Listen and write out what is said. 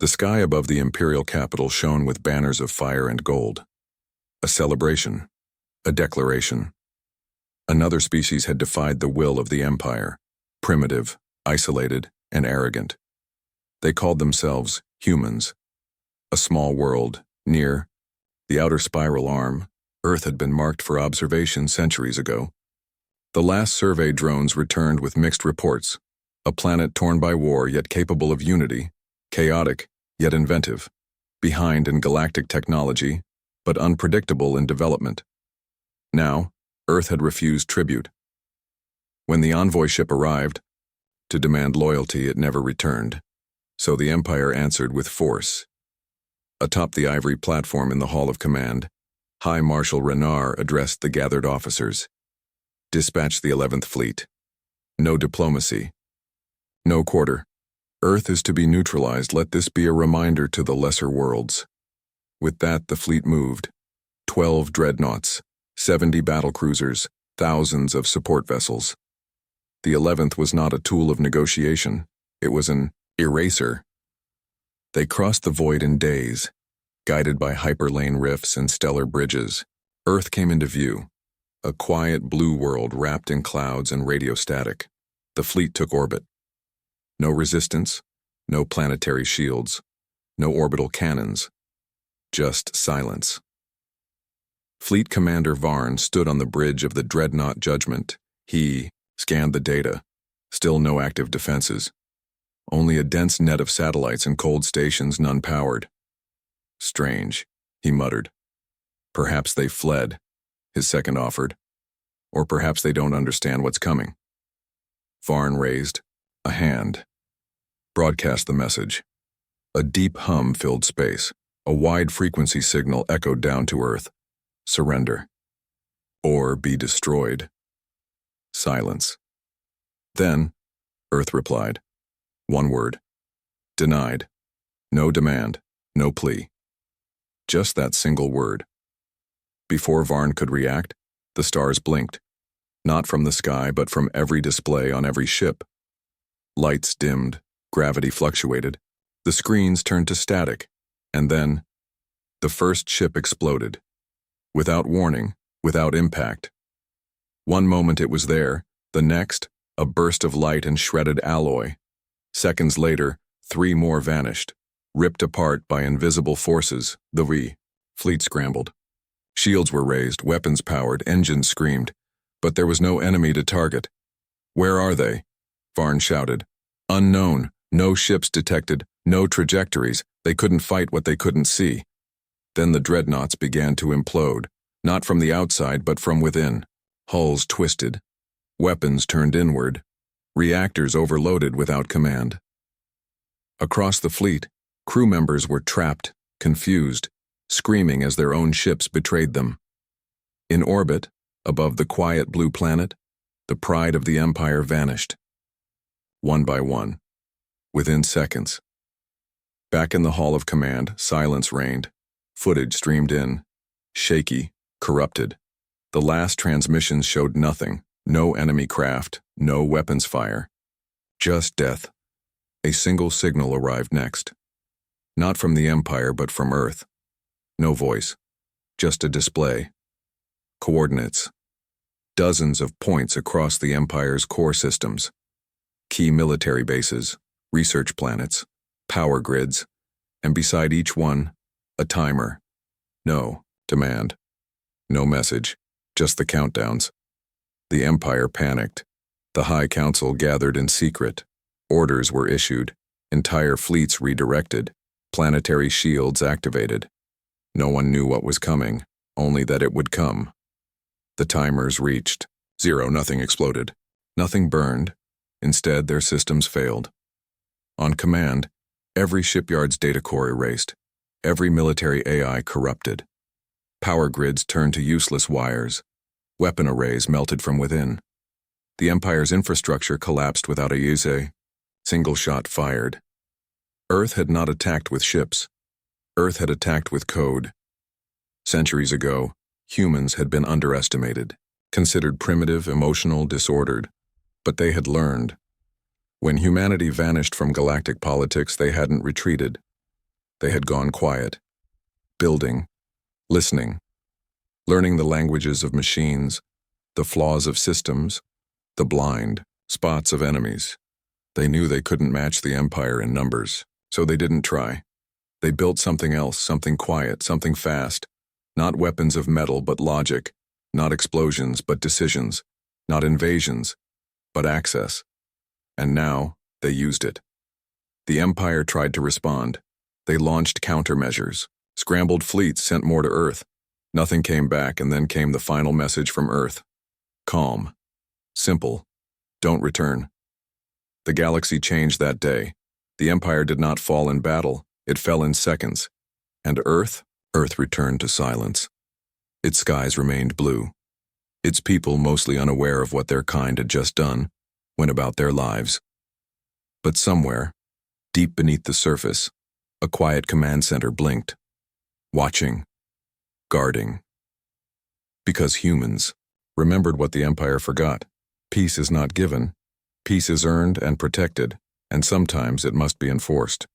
The sky above the imperial capital shone with banners of fire and gold. A celebration. A declaration. Another species had defied the will of the empire, primitive, isolated, and arrogant. They called themselves humans. A small world, near the outer spiral arm, Earth had been marked for observation centuries ago. The last survey drones returned with mixed reports. A planet torn by war yet capable of unity, chaotic yet inventive, behind in galactic technology, but unpredictable in development. Now, Earth had refused tribute. When the envoy ship arrived, to demand loyalty it never returned, so the Empire answered with force. Atop the ivory platform in the Hall of Command, High Marshal Renard addressed the gathered officers. Dispatch the 11th Fleet. No diplomacy. No quarter. Earth is to be neutralized. Let this be a reminder to the lesser worlds. With that, the fleet moved. 12 dreadnoughts, 70 battlecruisers, thousands of support vessels. The 11th was not a tool of negotiation. It was an eraser. They crossed the void in days, guided by hyperlane rifts and stellar bridges. Earth came into view, a quiet blue world wrapped in clouds and radio static. The fleet took orbit. No resistance, no planetary shields, no orbital cannons, just silence. Fleet Commander Varn stood on the bridge of the Dreadnought Judgment. He scanned the data. Still no active defenses. Only a dense net of satellites and cold stations, none powered. Strange, he muttered. Perhaps they fled, his second offered. Or perhaps they don't understand what's coming. Varn raised a hand. Broadcast the message. A deep hum filled space. A wide frequency signal echoed down to Earth. Surrender. Or be destroyed. Silence. Then, Earth replied. One word. Denied. No demand. No plea. Just that single word. Before Varn could react, the stars blinked. Not from the sky, but from every display on every ship. Lights dimmed. Gravity fluctuated. The screens turned to static. And then, the first ship exploded. Without warning, without impact. One moment it was there, the next, a burst of light and shredded alloy. Seconds later, 3 more vanished, ripped apart by invisible forces. The fleet scrambled. Shields were raised, weapons powered, engines screamed, but there was no enemy to target. Where are they? Varn shouted. Unknown, no ships detected, no trajectories. They couldn't fight what they couldn't see. Then the dreadnoughts began to implode, not from the outside but from within. Hulls twisted. Weapons turned inward. Reactors overloaded without command. Across the fleet, crew members were trapped, confused, screaming as their own ships betrayed them. In orbit, above the quiet blue planet, the pride of the Empire vanished. One by one. Within seconds. Back in the Hall of Command, silence reigned. Footage streamed in. Shaky, corrupted. The last transmissions showed nothing. No enemy craft, no weapons fire. Just death. A single signal arrived next. Not from the Empire, but from Earth. No voice. Just a display. Coordinates. Dozens of points across the Empire's core systems. Key military bases, research planets, power grids, and beside each one, a timer. No demand. No message, just the countdowns. The Empire panicked. The High Council gathered in secret. Orders were issued. Entire fleets redirected. Planetary shields activated. No one knew what was coming, only that it would come. The timers reached 0. Nothing exploded. Nothing burned. Instead, their systems failed. On command, every shipyard's data core erased. Every military AI corrupted. Power grids turned to useless wires. Weapon arrays melted from within. The Empire's infrastructure collapsed without a single shot fired. Earth had not attacked with ships. Earth had attacked with code. Centuries ago, humans had been underestimated, considered primitive, emotional, disordered. But they had learned. When humanity vanished from galactic politics, they hadn't retreated. They had gone quiet, building, listening, learning the languages of machines, the flaws of systems, the blind spots of enemies. They knew they couldn't match the Empire in numbers, so they didn't try. They built something else, something quiet, something fast. Not weapons of metal, but logic. Not explosions, but decisions. Not invasions, but access. And now, they used it. The Empire tried to respond. They launched countermeasures, scrambled fleets, sent more to Earth. Nothing came back, and then came the final message from Earth. Calm. Simple. Don't return. The galaxy changed that day. The Empire did not fall in battle. It fell in seconds. And Earth returned to silence. Its skies remained blue. Its people, mostly unaware of what their kind had just done, went about their lives. But somewhere, deep beneath the surface, a quiet command center blinked. Watching. Guarding. Because humans remembered what the Empire forgot. Peace is not given. Peace is earned and protected, and sometimes it must be enforced.